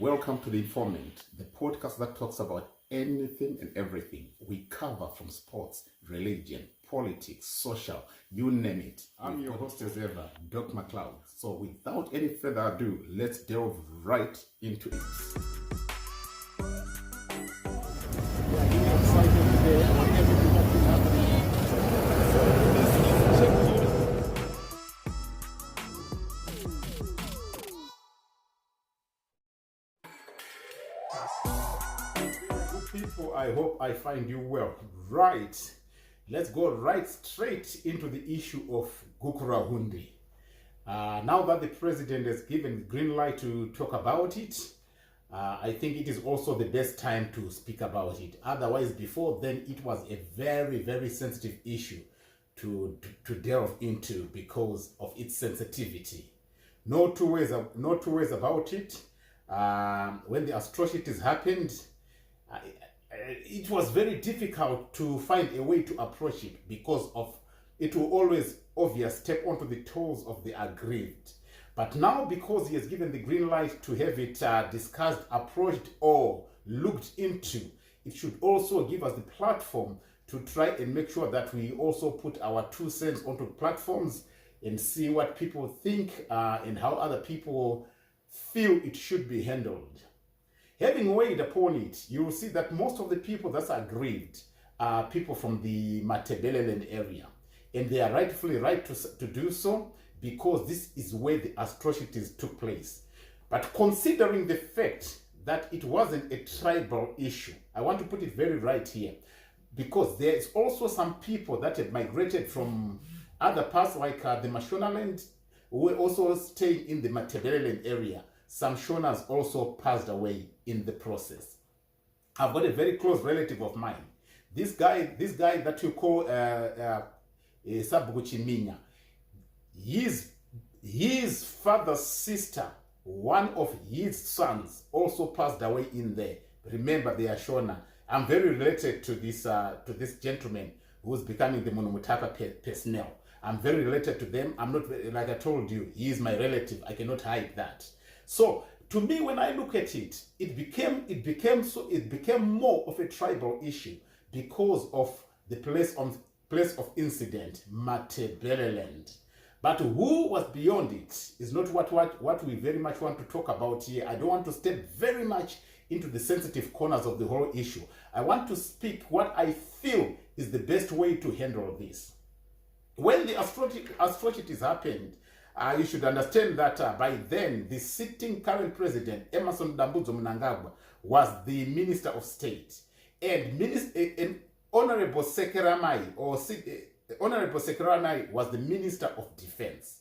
Welcome to The Informant, the podcast that talks about anything and everything. We cover from sports, religion, politics, social, you name it. I'm your host as ever, Doc McLeod. So without any further ado, let's delve right into it. People, I hope I find you well. Right, let's go right straight into the issue of Gukurahundi. Now that the president has given the green light to talk about it, I think it is also the best time to speak about it. Otherwise, before then, it was a very, very sensitive issue to delve into because of its sensitivity. No two ways about it. When the atrocities happened, it was very difficult to find a way to approach it because of it will always obvious step onto the toes of the aggrieved. But now, because he has given the green light to have it discussed, approached, or looked into, it should also give us the platform to try and make sure that we also put our 2 cents onto platforms and see what people think and how other people feel it should be handled. Having weighed upon it, you will see that most of the people that are aggrieved are people from the Matebeleland area. And they are rightfully right to do so because this is where the atrocities took place. But considering the fact that it wasn't a tribal issue, I want to put it very right here, because there is also some people that have migrated from other parts like the Mashonaland, who were also staying in the Matebeleland area. Some Shonas also passed away in the process. I've got a very close relative of mine. This guy that you call Sabuguchiminya, his father's sister, one of his sons, also passed away in there. Remember, they are Shona. I'm very related to this gentleman who's becoming the Monumutapa personnel. I'm very related to them. I'm not, like I told you, he is my relative. I cannot hide that. So to me, when I look at it, it became more of a tribal issue because of the place of incident, Matebeleland. But who was beyond it is not what we very much want to talk about here. I don't want to step very much into the sensitive corners of the whole issue. I want to speak what I feel is the best way to handle this. When the atrocities happened, you should understand that by then, the sitting current president, Emerson Dambudzo Mnangagwa, was the Minister of State. And Honorable Sekeramai was the Minister of Defense.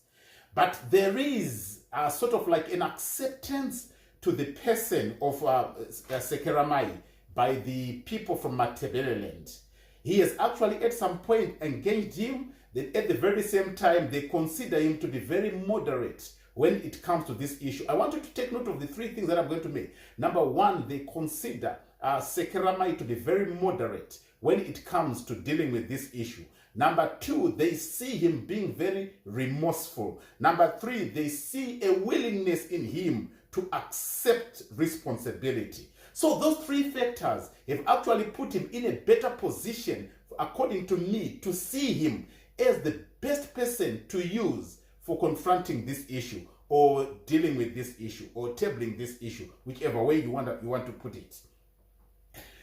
But there is sort of like an acceptance to the person of Sekeramai by the people from Matebeleland. He has actually at some point engaged him. That at the very same time, they consider him to be very moderate when it comes to this issue. I want you to take note of the 3 things that I'm going to make. Number 1, they consider Sekeramai to be very moderate when it comes to dealing with this issue. Number 2, they see him being very remorseful. Number 3, they see a willingness in him to accept responsibility. So those 3 factors have actually put him in a better position, according to me, to see him as the best person to use for confronting this issue or dealing with this issue or tabling this issue, whichever way you want to put it.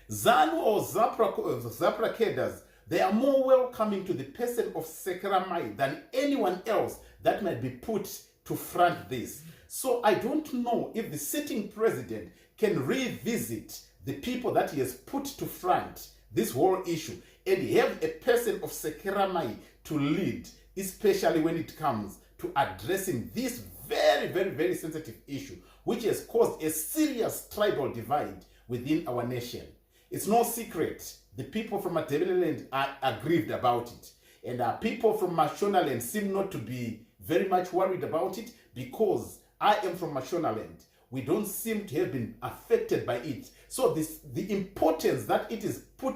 ZANU or Zapra cadres, they are more welcoming to the person of Sekeramai than anyone else that might be put to front this. So I don't know if the sitting president can revisit the people that he has put to front this whole issue and have a person of Sekeramai to lead, especially when it comes to addressing this very, very, very sensitive issue, which has caused a serious tribal divide within our nation. It's no secret. The people from Matebeleland are aggrieved about it. And people from Mashonaland seem not to be very much worried about it because I am from Mashonaland. We don't seem to have been affected by it. So the importance that is put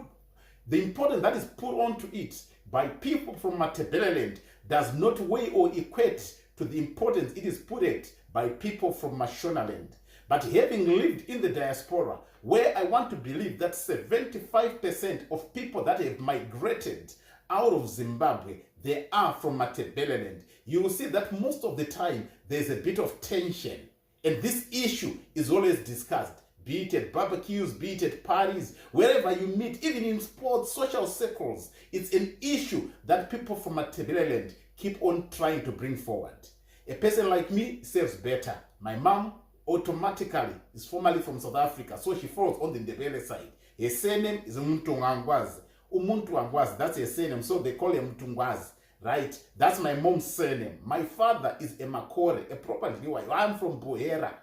onto it by people from Matebeleland does not weigh or equate to the importance it is put at by people from Mashonaland. But having lived in the diaspora, where I want to believe that 75% of people that have migrated out of Zimbabwe, they are from Matabeleland, you will see that most of the time there's a bit of tension. And this issue is always discussed, be it at barbecues, be it at parties, wherever you meet, even in sports, social circles. It's an issue that people from Matabeleland keep on trying to bring forward. A person like me serves better. My mom automatically is formerly from South Africa, so she falls on the Ndebele side. Her surname is Umutungangwazi. Umuntungangwazi, that's her surname, so they call her Mutungwazi, right? That's my mom's surname. My father is a Makore, a proper Liwa. I'm from Buhera.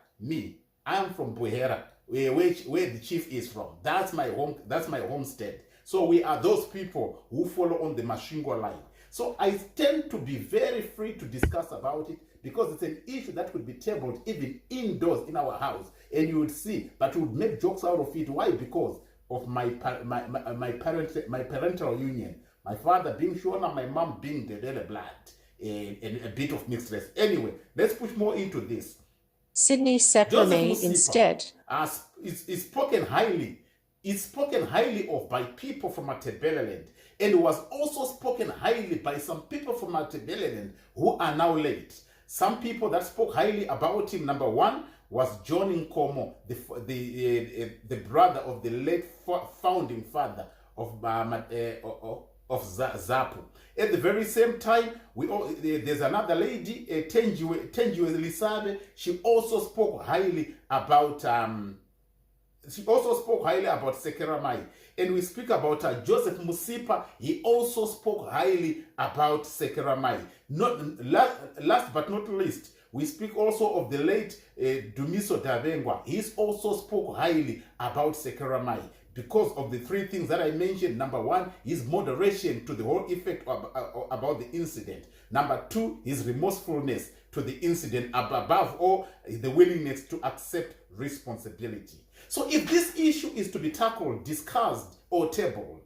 I'm from Buhera, where the chief is from. That's my home. That's my homestead. So we are those people who follow on the Mashingo line. So I tend to be very free to discuss about it, because it's an issue that could be tabled even indoors in our house, and you would see that we would make jokes out of it. Why? Because of my parental union. My father being Shona, my mom being the Dele blood, and a bit of mixed race. Anyway, let's push more into this. Sydney Seplame instead is spoken highly. It's spoken highly of by people from Matabeleland, and was also spoken highly by some people from Matabeleland who are now late. Some people that spoke highly about him, number one, was John Nkomo, the brother of the late founding father of ZAPU. At the very same time, there's another lady, Tenjiwe Lisabe. She also spoke highly about Sekeramai. And we speak about Joseph Musipa. He also spoke highly about Sekeramai. Last but not least, we speak also of the late Dumiso Davengwa. He also spoke highly about Sekeramai because of the three things that I mentioned. Number one, his moderation to the whole effect about the incident. Number two, his remorsefulness to the incident. Above all, the willingness to accept responsibility. So if this issue is to be tackled, discussed, or tabled,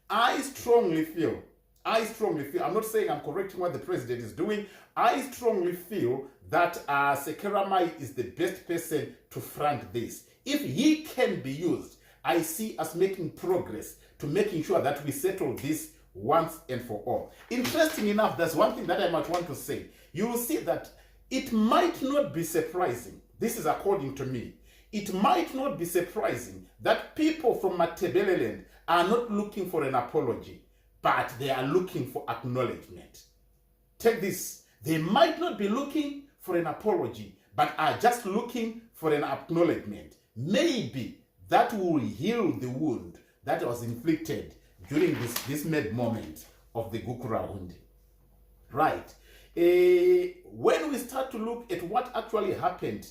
I strongly feel, I'm not saying I'm correcting what the president is doing, I strongly feel that Sekeramai is the best person to front this. If he can be used, I see us making progress to making sure that we settle this once and for all. Interesting enough, there's one thing that I might want to say. You will see that it might not be surprising, this is according to me, it might not be surprising that people from Matabeleland are not looking for an apology, but they are looking for acknowledgement. Take this. They might not be looking for an apology, but are just looking for an acknowledgement. Maybe that will heal the wound that was inflicted during this mad moment of the Gukurahundi. Right. When we start to look at what actually happened,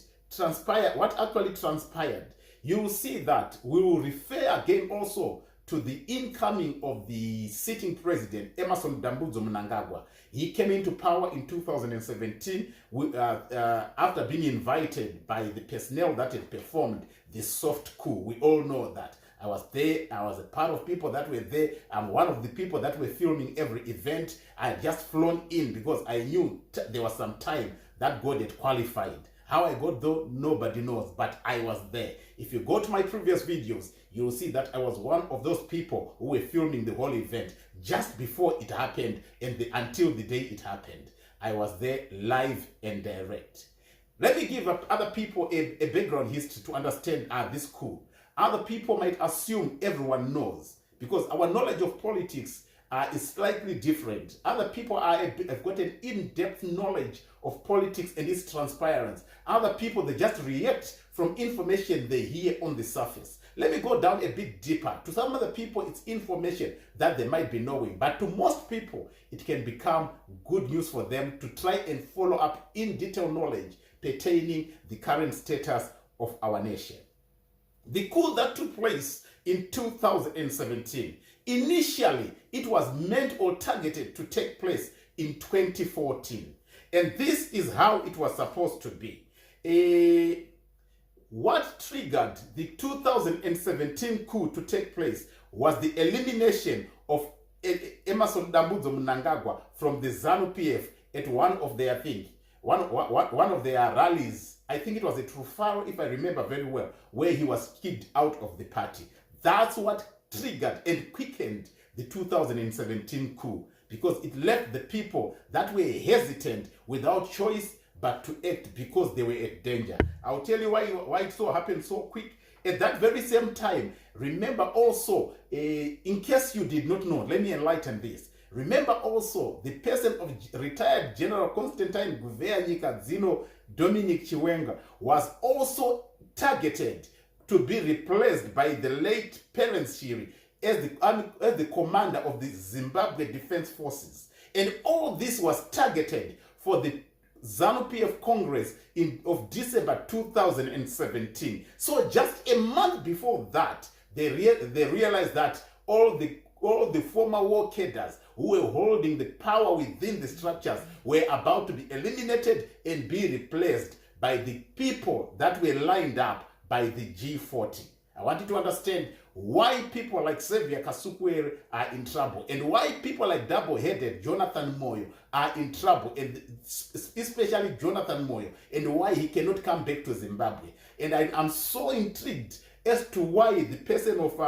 what actually transpired, you will see that we will refer again also to the incoming of the sitting president, Emmerson Dambudzo Mnangagwa. He came into power in 2017 after being invited by the personnel that had performed the soft coup. We all know that. I was there. I was a part of people that were there. I'm one of the people that were filming every event. I had just flown in because I knew there was some time that God had qualified. How I got though, nobody knows, but I was there. If you go to my previous videos, you will see that I was one of those people who were filming the whole event just before it happened and until the day it happened. I was there live and direct. Let me give other people a background history to understand this coup. Other people might assume everyone knows because our knowledge of politics is slightly different. Other people have got an in-depth knowledge of politics and its transparency. Other people, they just react from information they hear on the surface. Let me go down a bit deeper. To some other people, it's information that they might be knowing. But to most people, it can become good news for them to try and follow up in detailed knowledge pertaining the current status of our nation. The coup that took place in 2017, initially, it was meant or targeted to take place in 2014. And this is how it was supposed to be. What triggered the 2017 coup to take place was the elimination of Emmerson Dambudzo Mnangagwa from the ZANU-PF at one of their things. one of their rallies, I think it was a Trufaro, if I remember very well, where he was kicked out of the party. That's what triggered and quickened the 2017 coup, because it left the people that were hesitant without choice but to act because they were at danger. I'll tell you why it so happened so quick. At that very same time, remember also, in case you did not know, let me enlighten this. Remember also, the person of retired General Constantine Guvea Zino Dominic Chiwenga was also targeted to be replaced by the late Terence Shiri as the commander of the Zimbabwe Defense Forces. And all this was targeted for the ZANU-PF Congress of December 2017. So just a month before that, they realized that all the former war cadres who were holding the power within the structures were about to be eliminated and be replaced by the people that were lined up by the G40. I want you to understand why people like Xavier Kasukwere are in trouble, and why people like double-headed Jonathan Moyo are in trouble, and especially Jonathan Moyo, and why he cannot come back to Zimbabwe. And I'm so intrigued as to why the person of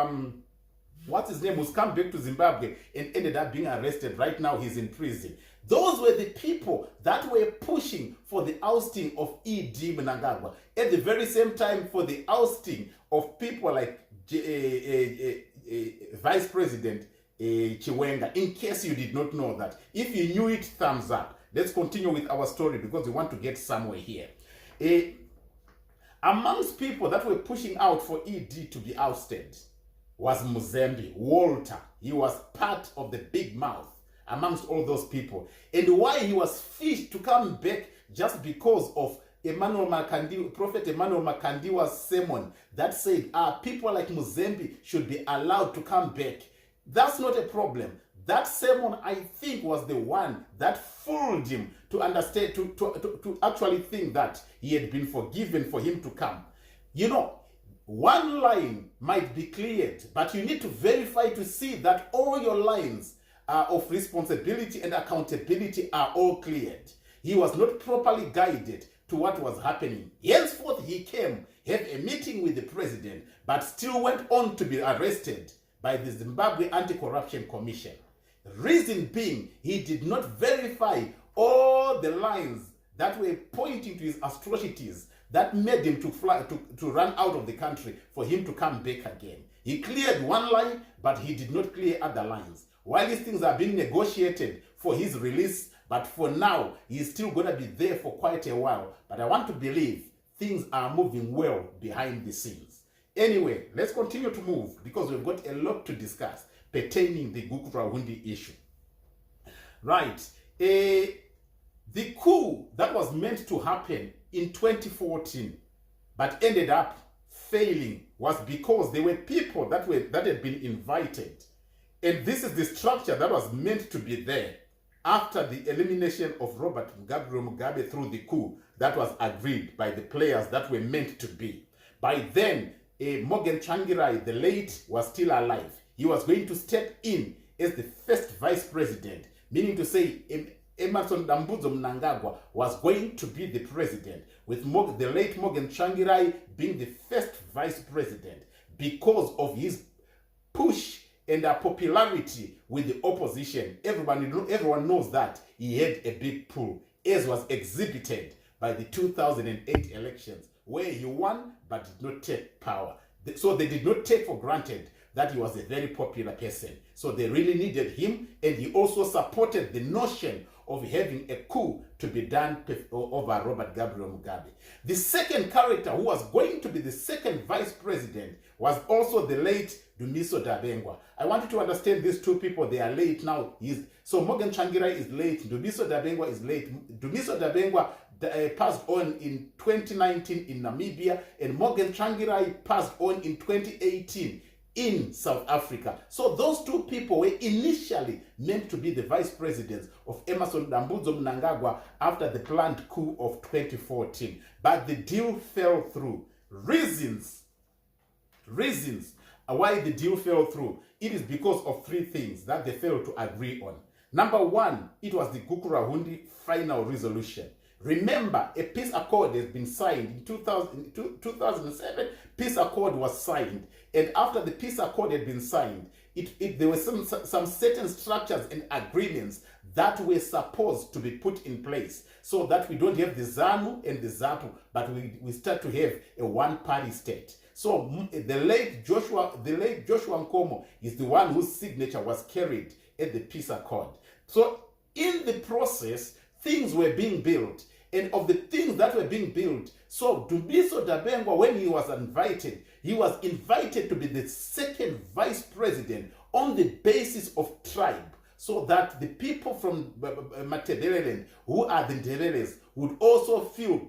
what's his name, who's come back to Zimbabwe and ended up being arrested. Right now he's in prison. Those were the people that were pushing for the ousting of E.D. Mnangagwa. At the very same time, for the ousting of people like Vice President Chiwenga, in case you did not know that. If you knew it, thumbs up. Let's continue with our story because we want to get somewhere here. Amongst people that were pushing out for E.D. to be ousted was Muzembe, Walter. He was part of the big mouth amongst all those people. And why he was fished to come back just because of Prophet Emmanuel Makandiwa's sermon that said, people like Muzembe should be allowed to come back. That's not a problem. That sermon, I think, was the one that fooled him to understand, to actually think that he had been forgiven for him to come. You know, one line might be cleared, but you need to verify to see that all your lines of responsibility and accountability are all cleared. He was not properly guided to what was happening. Henceforth, he came, had a meeting with the president, but still went on to be arrested by the Zimbabwe Anti-Corruption Commission. Reason being, he did not verify all the lines that were pointing to his atrocities that made him to run out of the country for him to come back again. He cleared one line, but he did not clear other lines. While these things are being negotiated for his release, but for now, he's still going to be there for quite a while. But I want to believe things are moving well behind the scenes. Anyway, let's continue to move because we've got a lot to discuss pertaining the Gukurahundi issue. Right. The coup that was meant to happen in 2014 but ended up failing was because there were people that had been invited. And this is the structure that was meant to be there after the elimination of Robert Mugabe through the coup that was agreed by the players that were meant to be. By then, Morgan Tsvangirai, the late, was still alive. He was going to step in as the first vice president, meaning to say Emmerson Dambudzo Mnangagwa was going to be the president, with the late Morgan Tsvangirai being the first vice president because of his push and popularity with the opposition. Everyone knows that he had a big pull, as was exhibited by the 2008 elections, where he won but did not take power. So they did not take for granted that he was a very popular person. So they really needed him, and he also supported the notion of having a coup to be done over Robert Gabriel Mugabe. The second character who was going to be the second vice president was also the late Dumiso Dabengwa. I want you to understand these two people, they are late now. So Morgan Tsvangirai is late, Dumiso Dabengwa is late. Dumiso Dabengwa passed on in 2019 in Namibia, and Morgan Tsvangirai passed on in 2018 in South Africa. So those two people were initially meant to be the vice presidents of Emmerson Dambudzo Mnangagwa after the planned coup of 2014. But the deal fell through. Reasons why the deal fell through. It is because of three things that they failed to agree on. Number one, it was the Gukurahundi final resolution. Remember, a peace accord has been signed in 2007. Peace accord was signed, and after the peace accord had been signed, there were some certain structures and agreements that were supposed to be put in place so that we don't have the ZANU and the ZAPU, but we start to have a one-party state. So the late Joshua Nkomo is the one whose signature was carried at the peace accord. So in the process, things were being built, and of the things that were being built, so Dumiso Dabengwa, when he was invited to be the second vice president on the basis of tribe, so that the people from Matebeleland, who are the Ndebeles, would also feel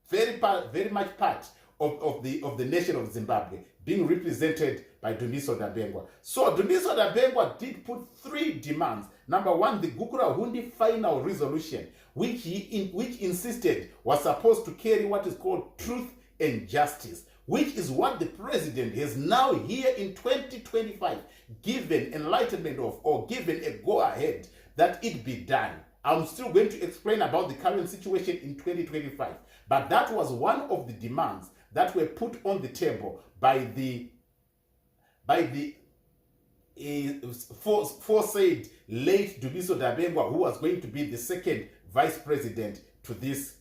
very much part of the nation of Zimbabwe, being represented by Dumiso Dabengwa. So Dumiso Dabengwa did put 3 demands. Number 1, the Gukurahundi final resolution, which which insisted was supposed to carry what is called truth and justice, which is what the president has now here in 2025 given enlightenment of, or given a go-ahead that it be done. I'm still going to explain about the current situation in 2025, but that was one of the demands that were put on the table by the foresaid late Dumiso Dabengwa, who was going to be the second vice president to this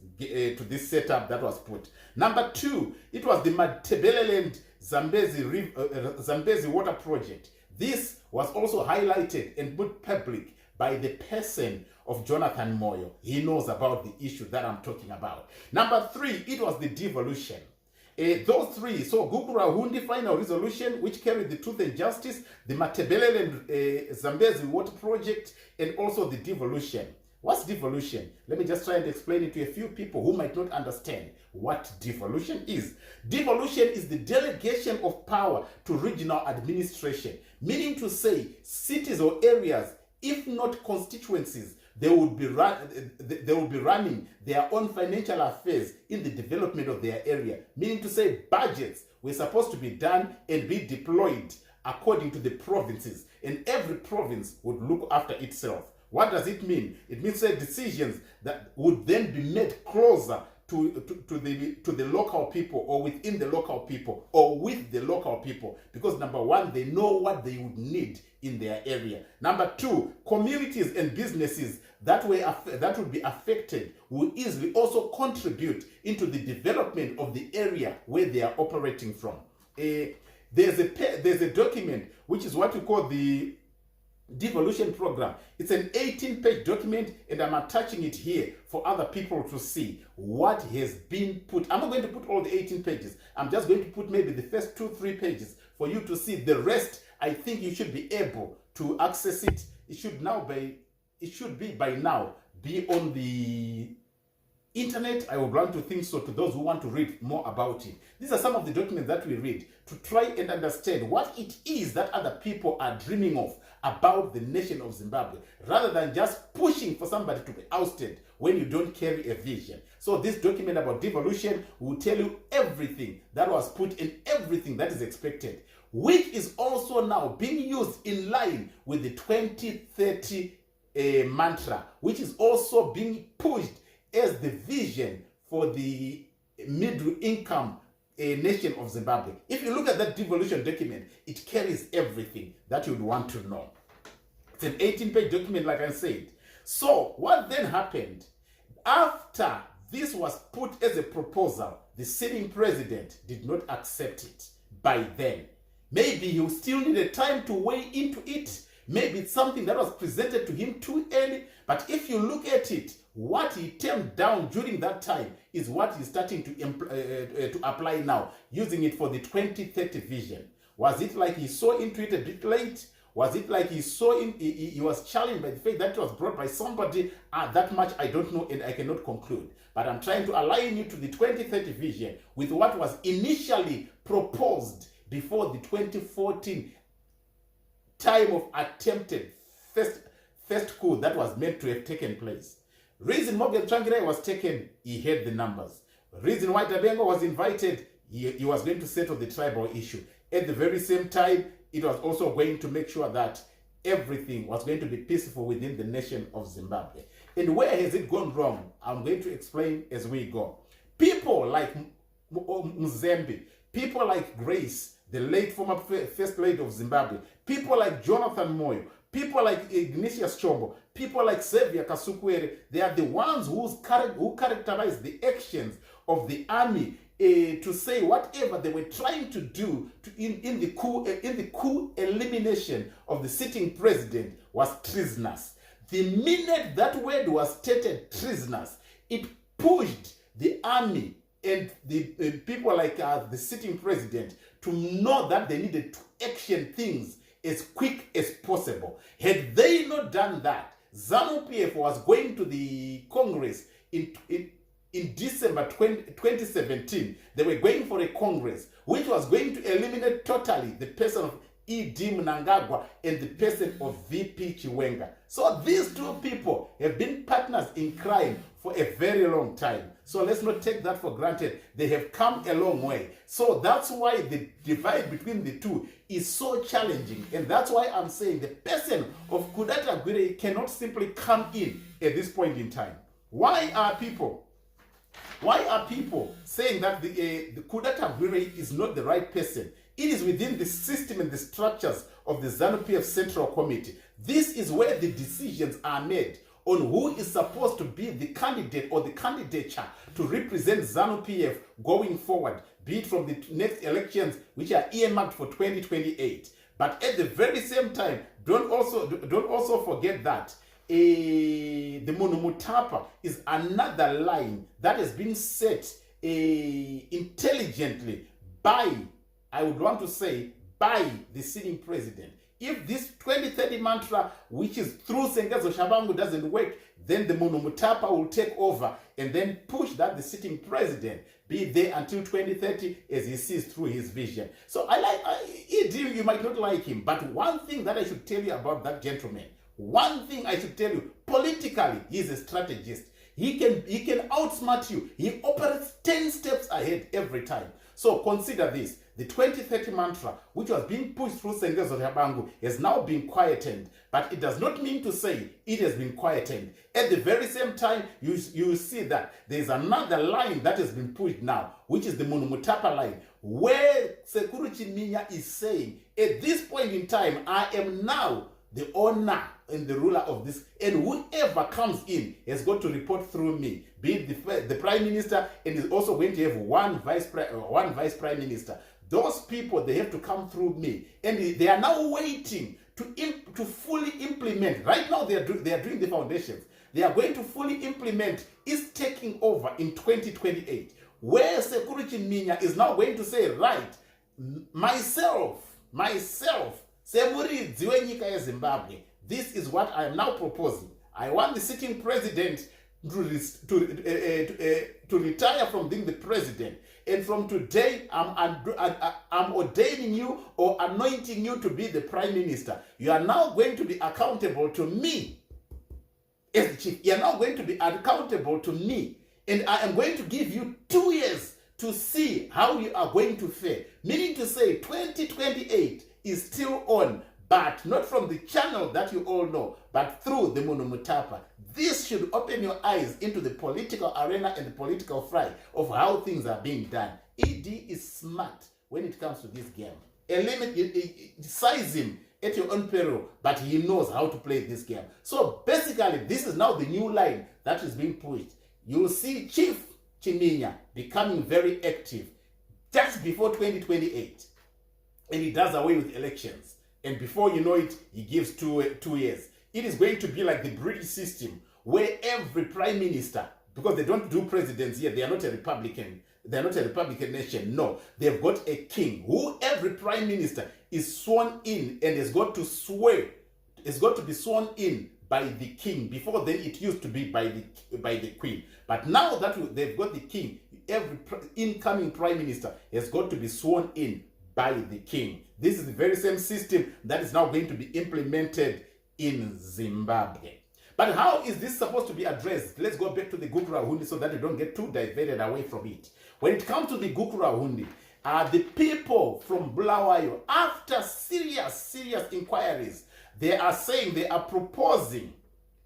setup that was put. Number 2, it was the Matebeleland Zambezi water project. This was also highlighted and put public by the person of Jonathan Moyo. He knows about the issue that I'm talking about. Number 3, it was the devolution. Those 3, so Gukurahundi final resolution, which carried the truth and justice, the Matebeleland Zambezi water project, and also the devolution. What's devolution? Let me just try and explain it to a few people who might not understand what devolution is. Devolution is the delegation of power to regional administration, meaning to say cities or areas, if not constituencies, they will be running their own financial affairs in the development of their area, meaning to say budgets were supposed to be done and be deployed according to the provinces, and every province would look after itself. What does it mean? It means that decisions that would then be made closer to the local people, or within the local people, or with the local people, because number 1, they know what they would need in their area. Number 2, communities and businesses that would be affected will easily also contribute into the development of the area where they are operating from. There's a document which is what we call the devolution program. It's an 18-page document, and I'm attaching it here for other people to see what has been put. I'm not going to put all the 18 pages. I'm just going to put maybe the first 2-3 pages for you to see. The rest, I think you should be able to access it. It should be by now be on the internet. I would want to think so, to those who want to read more about it. These are some of the documents that we read to try and understand what it is that other people are dreaming of about the nation of Zimbabwe, rather than just pushing for somebody to be ousted when you don't carry a vision. So this document about devolution will tell you everything that was put in, everything that is expected, which is also now being used in line with the 2030 mantra, which is also being pushed as the vision for the middle income nation of Zimbabwe. If you look at that devolution document, it carries everything that you'd want to know. It's an 18-page document, like I said. So what then happened? After this was put as a proposal, the sitting president did not accept it by then. Maybe he still needed time to weigh into it. Maybe it's something that was presented to him too early. But if you look at it, what he turned down during that time is what he's starting to apply now, using it for the 2030 vision. Was it like he saw into it a bit late? Was it like he saw he was challenged by the fact that it was brought by somebody? That much I don't know, and I cannot conclude. But I'm trying to align you to the 2030 vision with what was initially proposed before the 2014 time of attempted first coup that was meant to have taken place. Reason Morgan Tsvangirai was taken, he had the numbers. Reason why Dabengwa was invited, he was going to settle the tribal issue. At the very same time, it was also going to make sure that everything was going to be peaceful within the nation of Zimbabwe. And where has it gone wrong? I'm going to explain as we go. People like Mzembe, people like Grace, the late former First Lady of Zimbabwe, people like Jonathan Moyo, people like Ignatius Chombo, people like Xavier Kasukwere, they are the ones who characterize the actions of the army to say whatever they were trying to do in the coup elimination of the sitting president was treasonous. The minute that word was stated treasonous, it pushed the army and the people like the sitting president to know that they needed to action things as quick as possible. Had they not done that, ZANU-PF was going to the Congress in December 2017. They were going for a Congress which was going to eliminate totally the person of E.D. Mnangagwa and the person of VP Chiwenga. So these two people have been partners in crime for a very long time. So let's not take that for granted. They have come a long way. So that's why the divide between the two is so challenging. And that's why I'm saying the person of Kudata Gwire cannot simply come in at this point in time. Why are people saying that the Kudata Gwire is not the right person? It is within the system and the structures of the ZANU-PF Central Committee. This is where the decisions are made on who is supposed to be the candidate or the candidature to represent ZANU-PF going forward, be it from the next elections, which are earmarked for 2028. But at the very same time, don't also forget that the Monomotapa is another line that has been set intelligently by, I would want to say, by the sitting president. If this 2030 mantra, which is through Sengezo Shabangu, doesn't work, then the Monomotapa will take over and then push that the sitting president be there until 2030 as he sees through his vision. So you might not like him, but one thing that I should tell you about that gentleman, politically, he's a strategist. He can outsmart you. He operates 10 steps ahead every time. So consider this. The 2030 mantra, which was being pushed through Sengezo Shabangu, has now been quietened. But it does not mean to say it has been quietened. At the very same time, you see that there is another line that has been pushed now, which is the Monomotapa line, where Sekuru Chiminya is saying, at this point in time, I am now the owner and the ruler of this, and whoever comes in has got to report through me, be it the prime minister, and is also going to have one vice prime minister. Those people, they have to come through me, and they are now waiting to fully implement. Right now, they are doing the foundations. They are going to fully implement is taking over in 2028, where Security Minya is now going to say, right, myself, Semuri Dziwenyika ya Zimbabwe, this is what I am now proposing. I want the sitting president to retire from being the president. And from today, I'm ordaining you or anointing you to be the prime minister. You are now going to be accountable to me as the chief. You are now going to be accountable to me. And I am going to give you 2 years to see how you are going to fare. Meaning to say 2028 is still on, but not from the channel that you all know, but through the Monomotapa. This should open your eyes into the political arena and the political fry of how things are being done. ED is smart when it comes to this game. Size him at your own peril, but he knows how to play this game. So basically, this is now the new line that is being pushed. You will see Chief Chiminya becoming very active just before 2028. And he does away with elections. And before you know it, he gives two years. It is going to be like the British system, where every prime minister, because they don't do presidents here, they are not a Republican. They are not a Republican nation. No, they've got a king who every prime minister is sworn in and has got to swear. It's got to be sworn in by the king. Before then, it used to be by the queen. But now that they've got the king, every incoming prime minister has got to be sworn in by the king. This is the very same system that is now going to be implemented in Zimbabwe. But how is this supposed to be addressed? Let's go back to the Gukurahundi so that we don't get too diverted away from it. When it comes to the Gukurahundi, the people from Bulawayo, after serious inquiries, they are saying they are proposing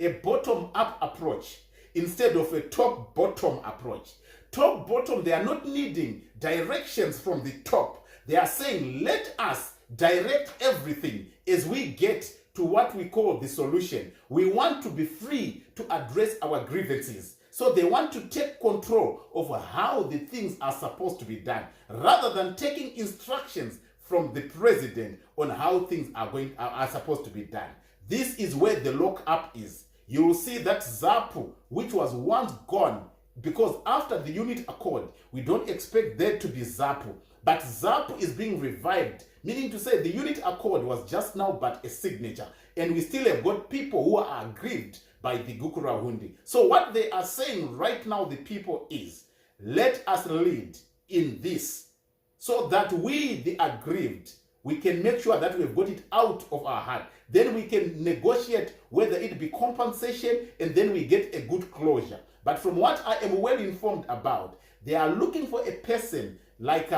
a bottom-up approach instead of a top-bottom approach. Top-bottom, they are not needing directions from the top. They are saying, let us direct everything as we get to what we call the solution. We want to be free to address our grievances. So they want to take control over how the things are supposed to be done, rather than taking instructions from the president on how things are supposed to be done. This is where the lockup is. You will see that ZAPU, which was once gone, because after the unit accord, we don't expect there to be ZAPU. But ZAPU is being revived, meaning to say the unit accord was just now but a signature. And we still have got people who are aggrieved by the Gukurahundi. So what they are saying right now, the people, is, let us lead in this, so that we, the aggrieved, we can make sure that we've got it out of our heart. Then we can negotiate whether it be compensation, and then we get a good closure. But from what I am well informed about, they are looking for a person like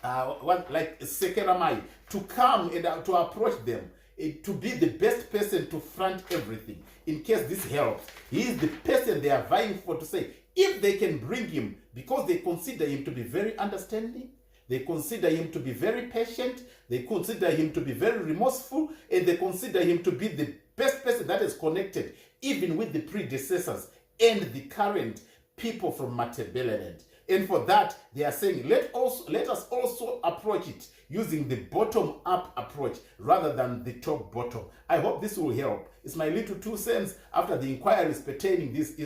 Sekeramai to come and to approach them, to be the best person to front everything. In case this helps, he is the person they are vying for, to say, if they can bring him, because they consider him to be very understanding, they consider him to be very patient, they consider him to be very remorseful, and they consider him to be the best person that is connected even with the predecessors and the current people from Matabeleland. And for that, they are saying, let us also approach it using the bottom-up approach rather than the top-bottom. I hope this will help. It's my little 2 cents after the inquiries pertaining these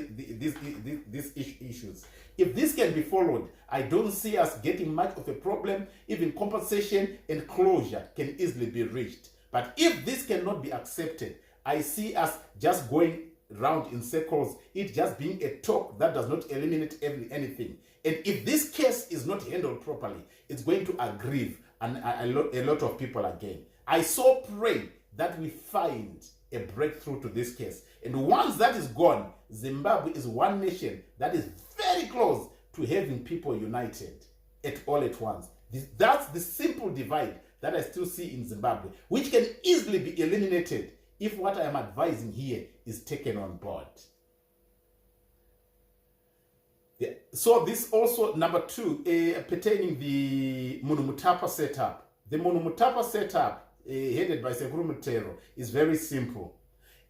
issues. If this can be followed, I don't see us getting much of a problem. Even compensation and closure can easily be reached. But if this cannot be accepted, I see us just going round in circles, it just being a talk that does not eliminate anything. And if this case is not handled properly, it's going to aggrieve a lot of people again. I so pray that we find a breakthrough to this case. And once that is gone, Zimbabwe is one nation that is very close to having people united all at once. That's the simple divide that I still see in Zimbabwe, which can easily be eliminated if what I am advising here is taken on board. Yeah. So this also, number 2, pertaining the Munumutapa setup. The Munumutapa setup, headed by Sekuru Mutero, is very simple.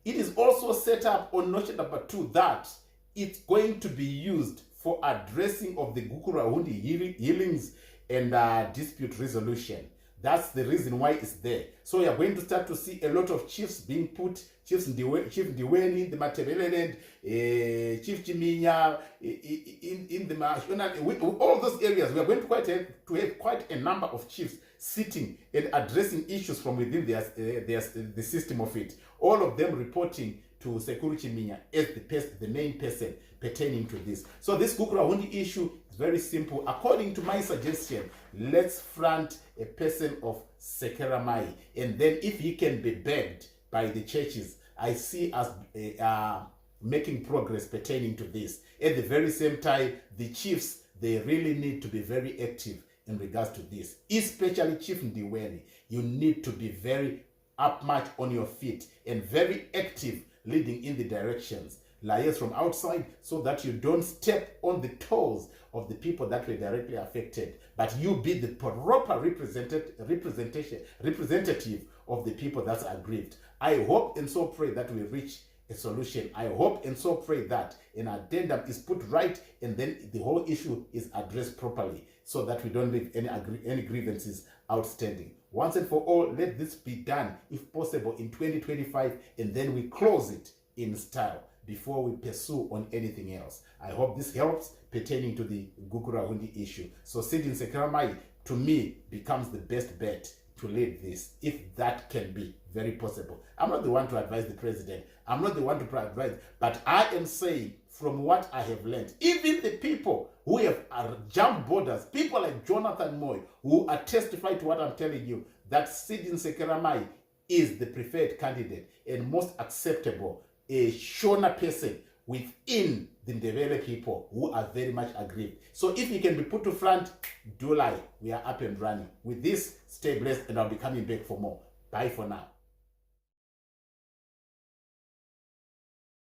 It is also set up on notion number 2 that it's going to be used for addressing of the Gukurahundi healings and dispute resolution. That's the reason why it's there. So we are going to start to see a lot of chiefs being put, Chief Ndiweni, the Matabeleland, Chief Chiminya, in the Mashona, all those areas. We are going to have quite a number of chiefs sitting and addressing issues from within the system of it. All of them reporting to Sekuru Chiminya as the main person pertaining to this. So this Gukurahundi issue is very simple. According to my suggestion, let's front a person of Sekeramai, and then if he can be begged by the churches, I see us making progress pertaining to this. At the very same time, the chiefs, they really need to be very active in regards to this, especially Chief Ndiweni. You need to be very upmarch on your feet and very active, leading in the directions, liars from outside, so that you don't step on the toes of the people that were directly affected, but you be the proper representative of the people that's aggrieved. I hope and so pray that we reach a solution. I hope and so pray that an addendum is put right, and then the whole issue is addressed properly, so that we don't leave any grievances outstanding. Once and for all, let this be done, if possible, in 2025, and then we close it in style before we pursue on anything else. I hope this helps pertaining to the Gukurahundi issue. So Sidin Sekeramai, to me, becomes the best bet to lead this, if that can be very possible. I'm not the one to advise the president. I'm not the one to advise, but I am saying, from what I have learned, even the people who have jumped borders, people like Jonathan Moy, who are testifying to what I'm telling you, that Sidin Sekeramai is the preferred candidate and most acceptable, a Shona person within the Ndebele people who are very much aggrieved. So if he can be put to front, do lie. We are up and running. With this, stay blessed, and I'll be coming back for more. Bye for now.